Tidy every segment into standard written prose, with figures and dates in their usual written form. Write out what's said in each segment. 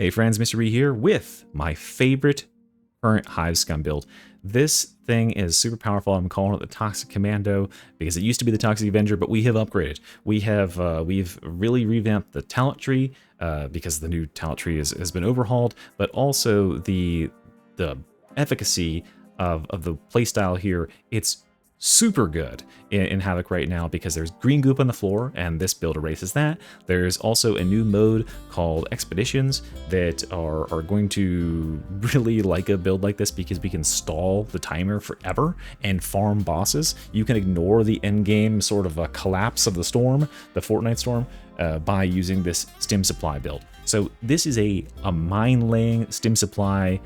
Hey friends, Mr. Ree here with my favorite current Hive Scum build. This thing is super powerful. I'm calling it the Toxic Commando because it used to be the Toxic Avenger, but we have upgraded. We've really revamped the talent tree because the new talent tree has been overhauled, but also the efficacy of the playstyle here. It's super good in Havoc right now because there's green goop on the floor and this build erases that. There's also a new mode called Expeditions that are going to really like a build like this because we can stall the timer forever and farm bosses. You can ignore the end game sort of a collapse of the storm, the Fortnite storm, by using this Stim supply build. So this is a mine laying Stim supply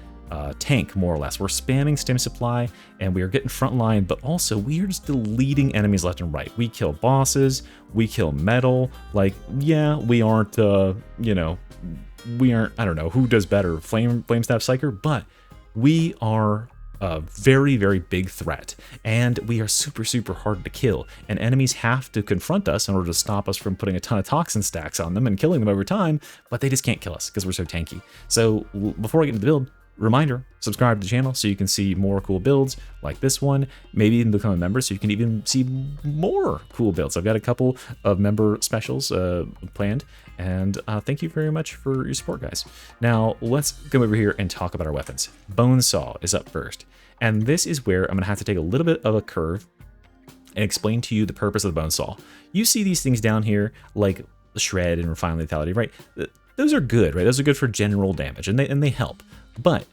tank, more or less. We're spamming Stim supply and we are getting front line, but also we are just deleting enemies left and right. We kill bosses, we kill metal. Like, yeah, we aren't, you know, we aren't, I don't know, who does better, Flame Staff Psyker, but we are a very, very big threat, and we are super, super hard to kill, and enemies have to confront us in order to stop us from putting a ton of toxin stacks on them and killing them over time, but they just can't kill us because we're so tanky. So before I get into the build, reminder, subscribe to the channel so you can see more cool builds like this one, maybe even become a member so you can even see more cool builds. I've got a couple of member specials planned, and thank you very much for your support, guys. Now let's come over here and talk about our weapons. Bone Saw is up first, and this is where I'm gonna have to take a little bit of a curve and explain to you the purpose of the Bone Saw. You see these things down here like Shred and Refine Lethality, right? Those are good, right? Those are good for general damage, and they help. But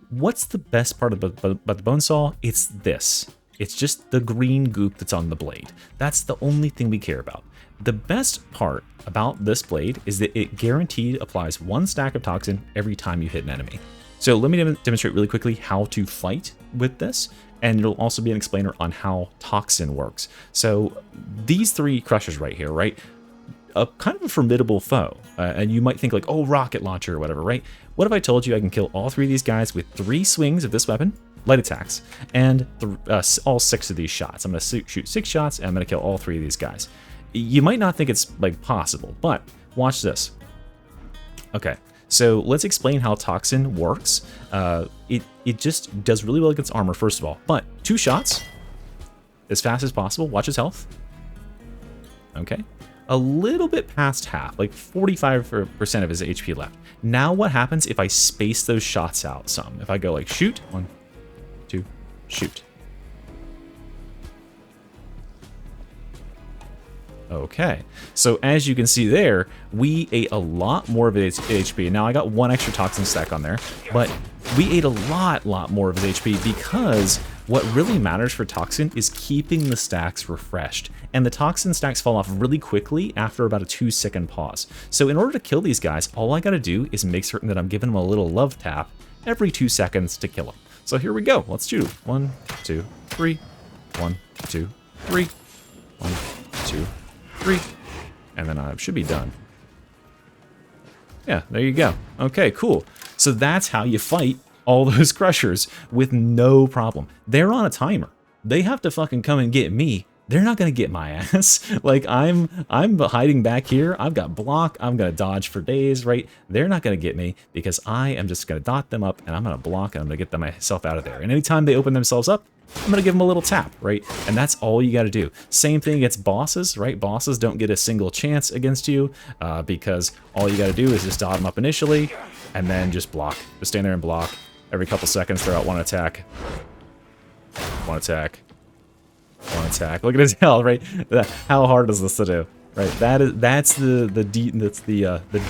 what's the best part about the Bone Saw? It's this. It's just the green goop that's on the blade. That's the only thing we care about. The best part about this blade is that it guaranteed applies 1 stack of toxin every time you hit an enemy. So let me demonstrate really quickly how to fight with this, and it'll also be an explainer on how toxin works. So these 3 crushers right here, right? A kind of a formidable foe, and you might think like, oh, rocket launcher or whatever, right? What if I told you I can kill all 3 of these guys with 3 swings of this weapon, light attacks, and all 6 of these shots? I'm going to shoot 6 shots, and I'm going to kill all 3 of these guys. You might not think it's like possible, but watch this. Okay, so let's explain how toxin works. It just does really well against armor, first of all, but 2 shots as fast as possible. Watch his health. Okay. A little bit past half, like 45% of his HP left. Now what happens if I space those shots out some? If I go like shoot, 1, 2, shoot. Okay, so as you can see there, we ate a lot more of his HP. Now I got 1 extra toxin stack on there, but we ate a lot more of his HP because what really matters for toxin is keeping the stacks refreshed. And the toxin stacks fall off really quickly after about a 2-second pause. So in order to kill these guys, all I gotta do is make certain that I'm giving them a little love tap every 2 seconds to kill them. So here we go, let's shoot. 1, 2, 3, 1, 2, 3, 1, 2, 3, and then I should be done. Yeah, there you go. Okay, cool. So that's how you fight all those crushers with no problem. They're on a timer. They have to fucking come and get me. They're not gonna get my ass. Like I'm hiding back here. I've got block. I'm gonna dodge for days, right? They're not gonna get me because I am just gonna dot them up and I'm gonna block and I'm gonna get myself out of there. And anytime they open themselves up, I'm gonna give them a little tap, right? And that's all you gotta do. Same thing against bosses, right? Bosses don't get a single chance against you because all you gotta do is just dot them up initially and then just block. Just stand there and block. Every couple seconds, throw out 1 attack. 1 attack. 1 attack. Look at his health, right? How hard is this to do, right? That's the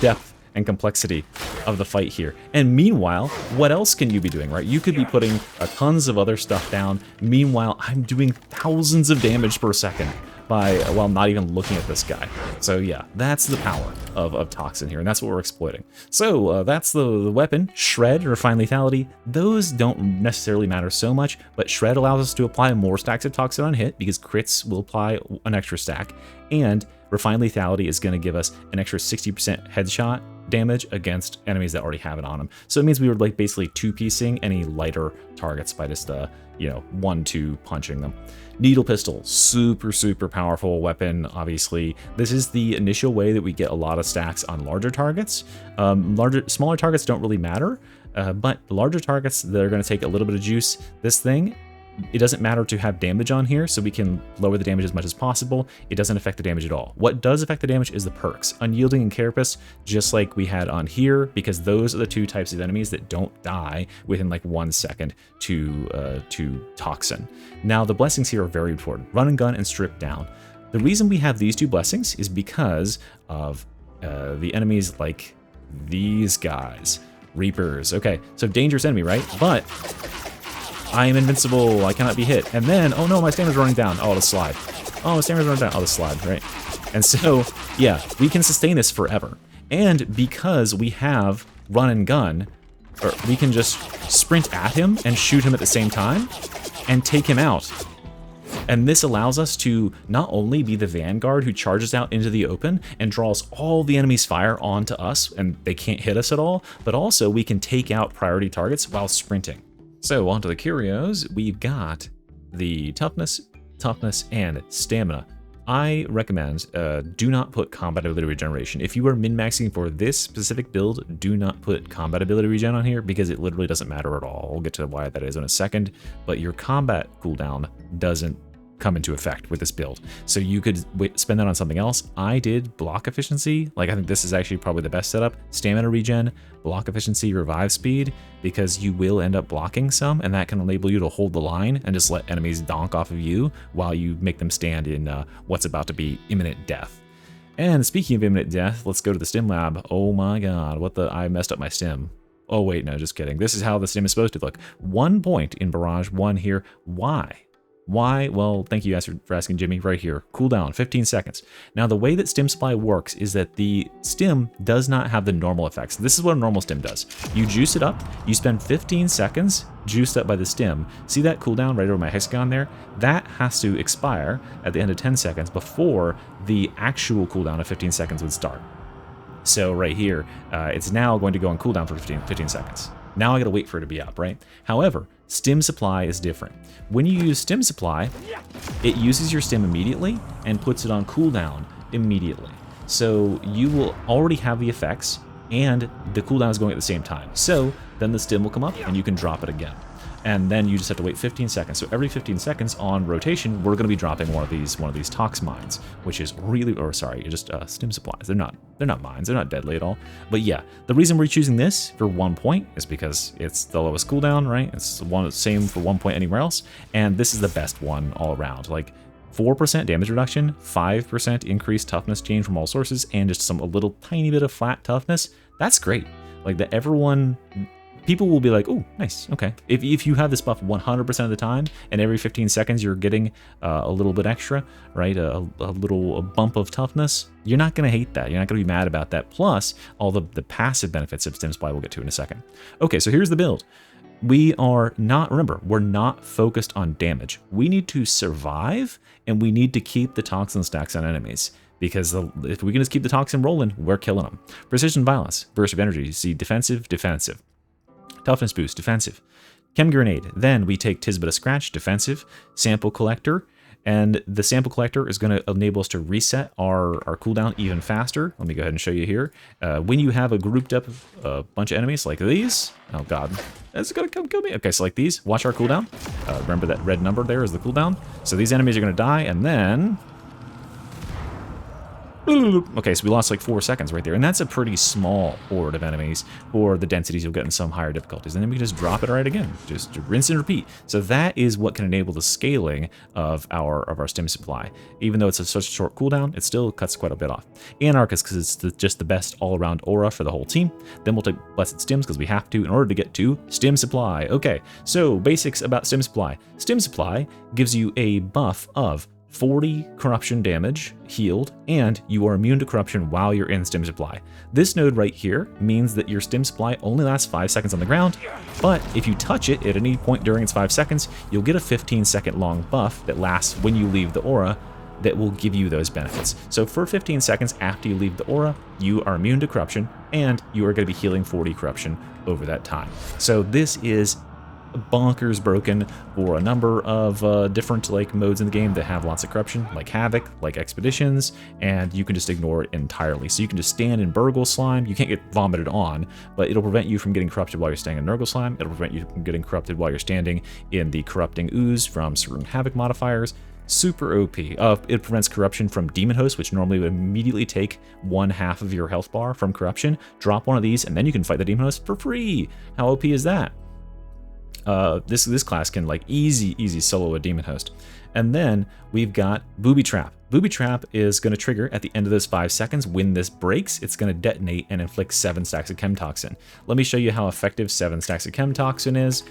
depth and complexity of the fight here. And meanwhile, what else can you be doing, right? You could be putting tons of other stuff down. Meanwhile, I'm doing thousands of damage per second while not even looking at this guy. So yeah, that's the power of toxin here, and that's what we're exploiting. So that's the weapon. Shred, Refine Lethality, those don't necessarily matter so much, but Shred allows us to apply more stacks of toxin on hit because crits will apply an extra stack, and Refine Lethality is going to give us an extra 60% headshot damage against enemies that already have it on them. So it means we were like basically two-piecing any lighter targets by just, you know, 1-2 punching them. Needle pistol, super, super powerful weapon, obviously. This is the initial way that we get a lot of stacks on larger targets. Smaller targets don't really matter, but larger targets, they're going to take a little bit of juice. This thing, it doesn't matter to have damage on here, so we can lower the damage as much as possible. It doesn't affect the damage at all. What does affect the damage is the perks. Unyielding and Carapace, just like we had on here, because those are the two types of enemies that don't die within like 1 second to Toxin. Now, the blessings here are very important. Run and gun and strip down. The reason we have these two blessings is because of the enemies like these guys. Reapers. Okay, so dangerous enemy, right? But I am invincible, I cannot be hit. And then, oh no, my stamina's running down. Oh, the slide. Oh, my stamina's running down. Oh, the slide, right? And so, yeah, we can sustain this forever. And because we have run and gun, or we can just sprint at him and shoot him at the same time and take him out. And this allows us to not only be the vanguard who charges out into the open and draws all the enemy's fire onto us, and they can't hit us at all, but also we can take out priority targets while sprinting. So onto the Curios, we've got the toughness, and stamina. I recommend do not put combat ability regeneration. If you are min-maxing for this specific build, do not put combat ability regen on here because it literally doesn't matter at all. We'll get to why that is in a second, but your combat cooldown doesn't come into effect with this build. So you could spend that on something else. I did block efficiency. Like, I think this is actually probably the best setup. Stamina regen, block efficiency, revive speed, because you will end up blocking some, and that can enable you to hold the line and just let enemies donk off of you while you make them stand in what's about to be imminent death. And speaking of imminent death, let's go to the Stim lab. Oh my god, I messed up my Stim. Oh wait, no, just kidding. This is how the Stim is supposed to look. 1 point in Barrage 1 here. Why? Why? Well, thank you for asking, Jimmy. Right here. Cooldown, 15 seconds. Now, the way that Stim Supply works is that the Stim does not have the normal effects. This is what a normal Stim does. You juice it up, you spend 15 seconds juiced up by the Stim. See that cooldown right over my hexagon there? That has to expire at the end of 10 seconds before the actual cooldown of 15 seconds would start. So right here, it's now going to go on cooldown for 15 seconds. Now I gotta wait for it to be up, right? However, Stim Supply is different. When you use Stim Supply, it uses your Stim immediately and puts it on cooldown immediately. So you will already have the effects and the cooldown is going at the same time. So then the Stim will come up and you can drop it again. And then you just have to wait 15 seconds. So every 15 seconds on rotation, we're going to be dropping one of these Tox mines, which is really, or sorry, just Stim supplies. They're not mines. They're not deadly at all. But yeah, the reason we're choosing this for 1 point is because it's the lowest cooldown, right? It's the same for 1 point anywhere else, and this is the best one all around. Like 4% damage reduction, 5% increased toughness change from all sources, and just a little tiny bit of flat toughness. That's great. Like that, people will be like, oh, nice, okay. If you have this buff 100% of the time, and every 15 seconds you're getting a little bit extra, right, a little bump of toughness, you're not going to hate that. You're not going to be mad about that. Plus, all the passive benefits of Stim Supply we'll get to in a second. Okay, so here's the build. We're not focused on damage. We need to survive, and we need to keep the toxin stacks on enemies. Because if we can just keep the toxin rolling, we're killing them. Precision Violence, Burst of Energy. You see defensive, defensive. Toughness boost, defensive. Chem Grenade, then we take Tisbit a Scratch, defensive. Sample Collector, and the Sample Collector is going to enable us to reset our cooldown even faster. Let me go ahead and show you here. When you have a grouped up bunch of enemies like these, oh god, that's going to come kill me. Okay, so like these, watch our cooldown. Remember that red number there is the cooldown. So these enemies are going to die, and then... Okay, so we lost like 4 seconds right there, and that's a pretty small horde of enemies for the densities you'll get in some higher difficulties. And then we can just drop it right again, just rinse and repeat. So that is what can enable the scaling of our Stim Supply. Even though it's such a short cooldown, it still cuts quite a bit off. Anarchist, because it's just the best all-around aura for the whole team. Then we'll take Blessed Stims, because we have to in order to get to Stim Supply. Okay, so basics about Stim Supply. Stim Supply gives you a buff of 40 corruption damage healed, and you are immune to corruption while you're in Stim Supply. This node right here means that your Stim Supply only lasts 5 seconds on the ground, but if you touch it at any point during its 5 seconds, you'll get a 15-second long buff that lasts when you leave the aura that will give you those benefits. So for 15 seconds after you leave the aura, you are immune to corruption, and you are going to be healing 40 corruption over that time. So this is bonkers broken for a number of different like modes in the game that have lots of corruption, like Havoc, like Expeditions, and you can just ignore it entirely. So you can just stand in Burgle Slime. You can't get vomited on, but it'll prevent you from getting corrupted while you're standing in Nurgle Slime. It'll prevent you from getting corrupted while you're standing in the Corrupting Ooze from certain Havoc modifiers. Super OP. It prevents corruption from Demon Host, which normally would immediately take 1/2 of your health bar from corruption. Drop one of these, and then you can fight the Demon Host for free. How OP is that? This class can like easy solo a Demon Host. And then we've got Booby Trap. Booby Trap is going to trigger at the end of those 5 seconds. When this breaks, it's going to detonate and inflict 7 stacks of Chem Toxin. Let me show you how effective 7 stacks of Chem Toxin is.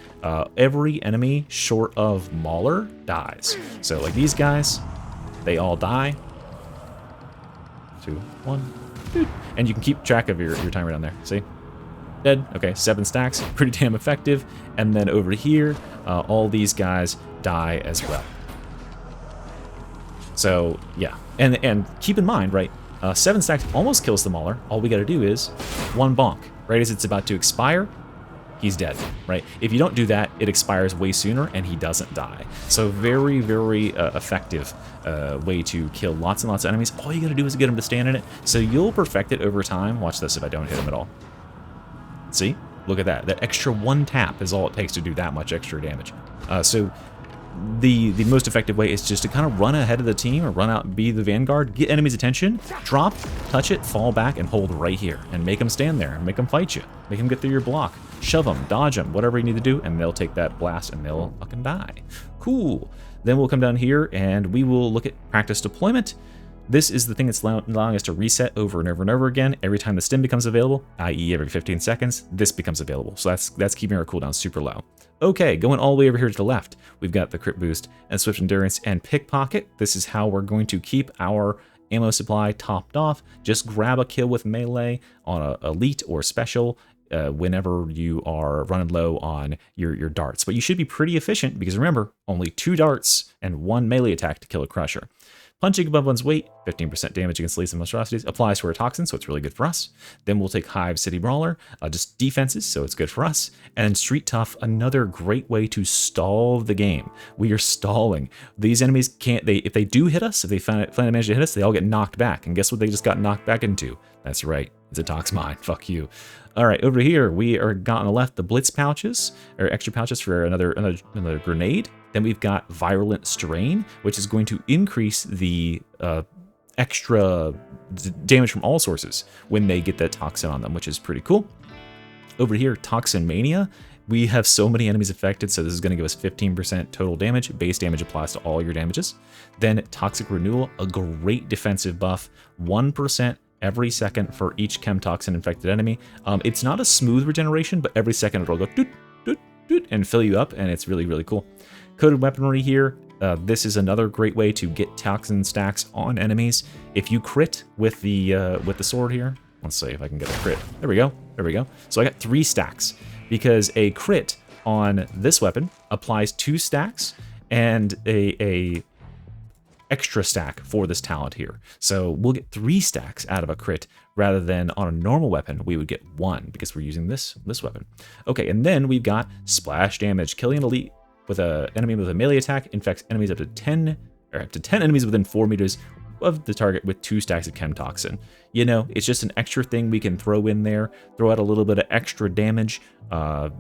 Every enemy short of Mauler dies. So like these guys, they all die. 2, 1, and you can keep track of your timer down there. See? Dead. Okay, 7 stacks, pretty damn effective. And then over here, all these guys die as well. So yeah, and keep in mind, right? 7 stacks almost kills the Mauler. All we got to do is 1 bonk, right as it's about to expire. He's dead, right? If you don't do that, it expires way sooner and he doesn't die. So very effective way to kill lots and lots of enemies. All you got to do is get him to stand in it. So you'll perfect it over time. Watch this if I don't hit him at all. See? Look at that. That extra 1 tap is all it takes to do that much extra damage. So the most effective way is just to kind of run ahead of the team or run out and be the vanguard, get enemies' attention, drop, touch it, fall back, and hold right here. And make them stand there and make them fight you. Make them get through your block. Shove them, dodge them, whatever you need to do, and they'll take that blast and they'll fucking die. Cool. Then we'll come down here and we will look at practice deployment. This is the thing that's allowing us to reset over and over and over again every time the stim becomes available, i.e. every 15 seconds, this becomes available. So that's keeping our cooldown super low. Okay, going all the way over here to the left, we've got the crit boost and swift endurance and pickpocket. This is how we're going to keep our ammo supply topped off. Just grab a kill with melee on a elite or special whenever you are running low on your darts. But you should be pretty efficient because remember, only 2 darts and 1 melee attack to kill a crusher. Punching above one's weight, 15% damage against lethal monstrosities, applies to our toxin, so it's really good for us. Then we'll take Hive City Brawler, just defenses, so it's good for us. And Street Tough, another great way to stall the game. We are stalling. These enemies can't, if they do hit us, if they finally manage to hit us, they all get knocked back. And guess what they just got knocked back into? That's right, it's a Tox Mine, fuck you. All right, over here, we are got on the left the Blitz pouches, or extra pouches for another grenade. Then we've got Virulent Strain, which is going to increase the extra damage from all sources when they get that toxin on them, which is pretty cool. Over here, Toxin Mania. We have so many enemies affected, so this is going to give us 15% total damage. Base damage applies to all your damages. Then Toxic Renewal, a great defensive buff, 1% every second for each Chem Toxin infected enemy. It's not a smooth regeneration, but every second it'll go doot, doot, doot, and fill you up, and it's really cool. Coded Weaponry here. This is another great way to get toxin stacks on enemies. If you crit with the sword here, let's see if I can get a crit. There we go. There we go. So I got 3 stacks because a crit on this weapon applies 2 stacks and a extra stack for this talent here. So we'll get 3 stacks out of a crit rather than on a normal weapon we would get 1 because we're using this weapon. Okay, and then we've got Splash Damage. Killing an elite with an enemy with a melee attack infects enemies up to 10 enemies within 4 meters of the target with 2 stacks of Chem Toxin. You know, it's just an extra thing we can throw in there, throw out a little bit of extra damage,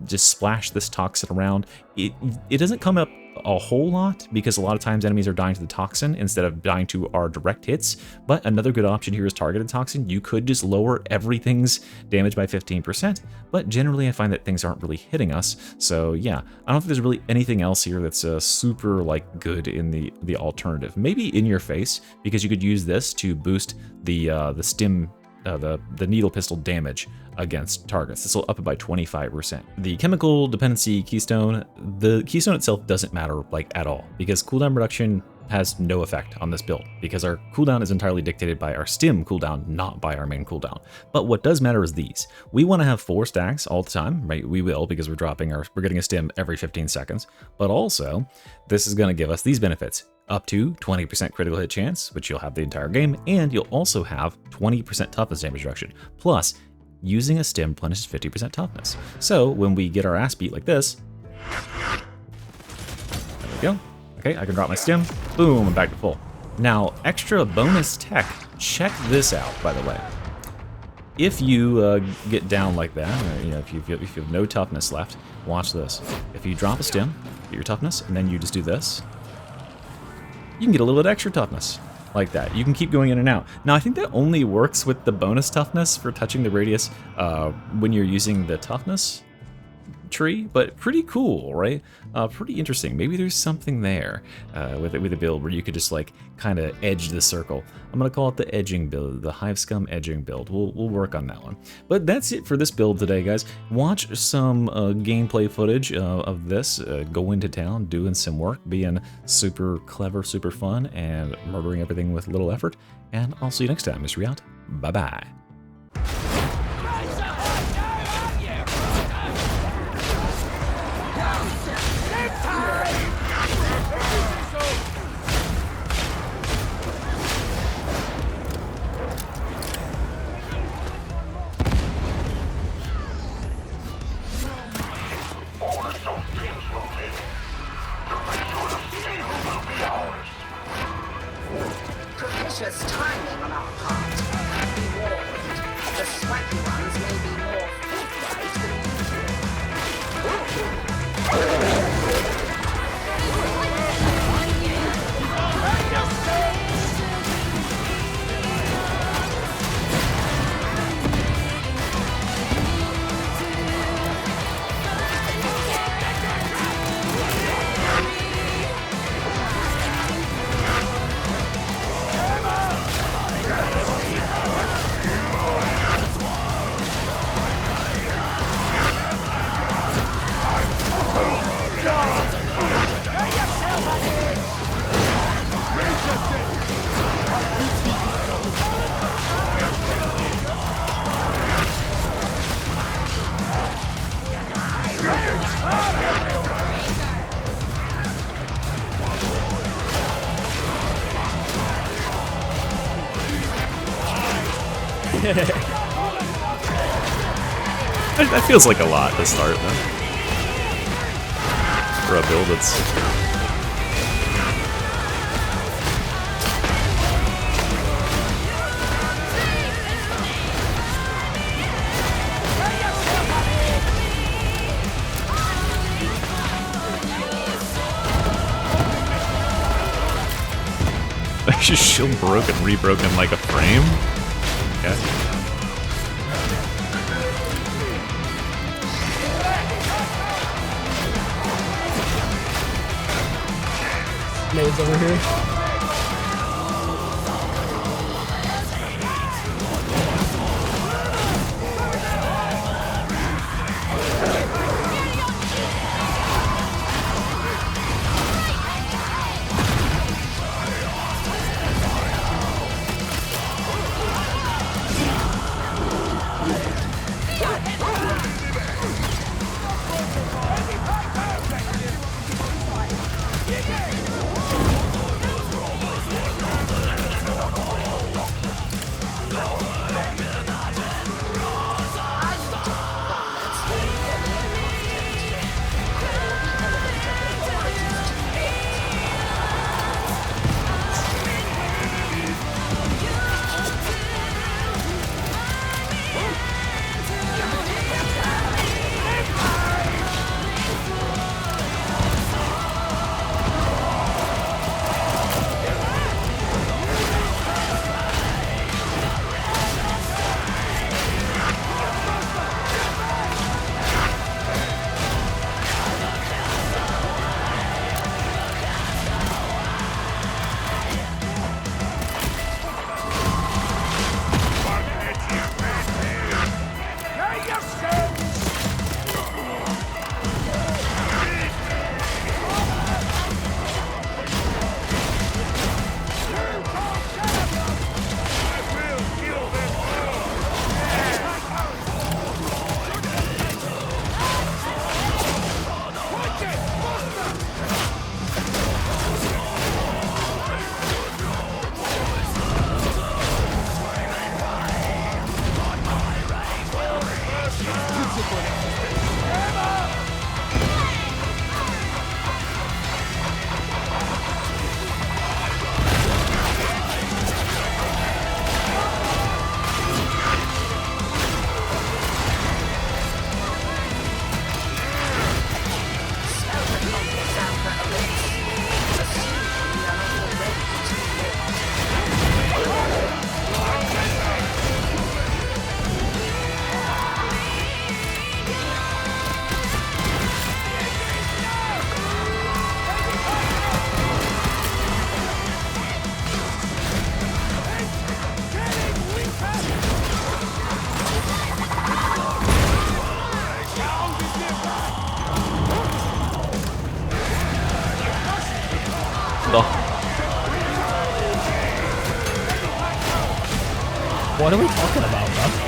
just splash this toxin around. It doesn't come up a whole lot because a lot of times enemies are dying to the toxin instead of dying to our direct hits, but another good option here is targeted toxin. You could just lower everything's damage by 15%, but generally I find that things aren't really hitting us. So yeah, I don't think there's really anything else here that's super like good in the alternative. Maybe In Your Face, because you could use this to boost the Stim, the needle pistol damage against targets. This will up it by 25%. The chemical dependency keystone, the keystone itself doesn't matter like at all because cooldown reduction has no effect on this build because our cooldown is entirely dictated by our Stim cooldown, not by our main cooldown. But what does matter is these. We want to have 4 stacks all the time, right? We will, because we're getting a Stim every 15 seconds. But also, this is going to give us these benefits. Up to 20% critical hit chance, which you'll have the entire game, and you'll also have 20% toughness damage reduction. Plus, using a Stim replenishes 50% toughness. So when we get our ass beat like this, there we go. Okay, I can drop my Stim, boom, I'm back to full. Now, extra bonus tech, check this out, by the way. If you get down like that, you know, if you have no toughness left, watch this. If you drop a Stim, get your toughness, and then you just do this, you can get a little bit extra toughness like that. You can keep going in and out. Now, I think that only works with the bonus toughness for touching the radius when you're using the toughness tree, but pretty cool, right? Pretty interesting. Maybe there's something there with a build where you could just like kind of edge the circle. I'm gonna call it the edging build, the Hive Scum edging build. We'll work on that one. But that's it for this build today, guys. Watch some gameplay footage of this go into town, doing some work, being super clever, super fun, and murdering everything with little effort. And I'll see you next time. Mr. Out. Bye bye. Propitious timing on our part. Be warned, the sweaty ones may be more forthright than usual. That feels like a lot to start, though. For a build that's... Just shield broke and rebroken in like a frame? Okay. Nades over here. No. What are we talking about, bro?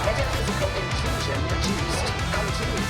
Metaphysical intrusion reduced. Continue.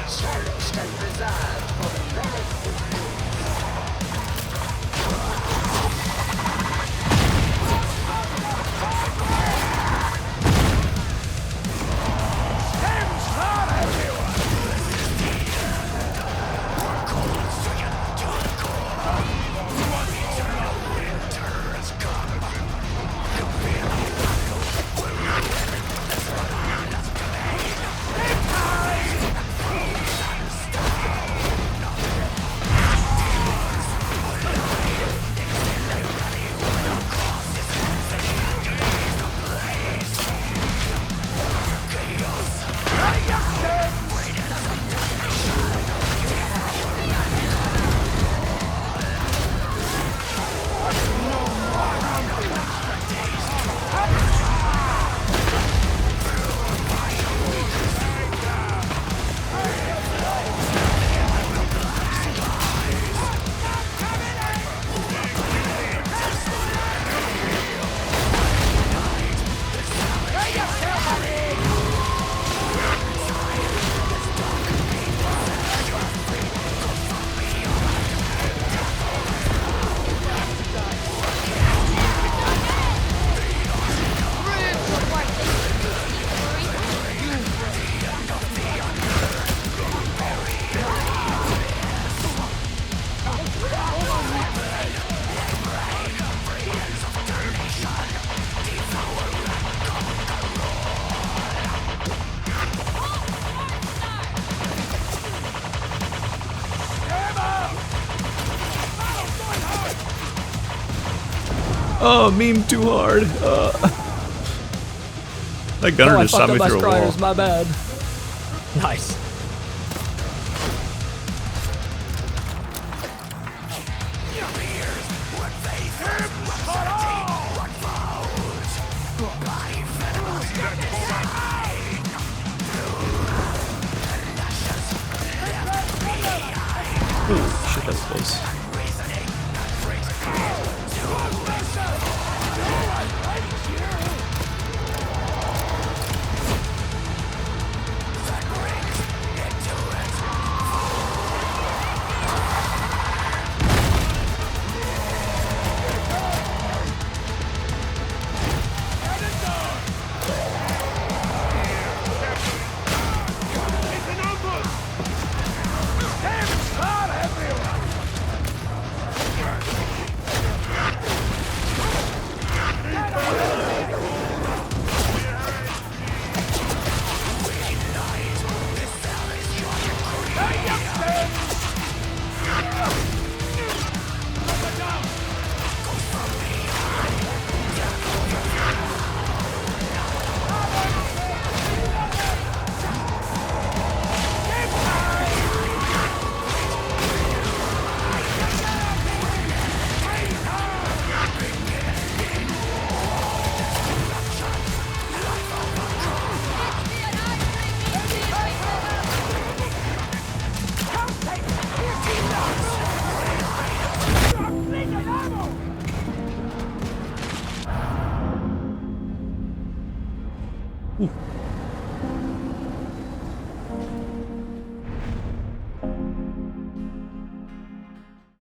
Cherished and preserved for the benefit. Oh, meme too hard. That gunner Oh, I just shot fucked me up my through a wall. scryers, my bad. Nice. Ooh, shit, that's close.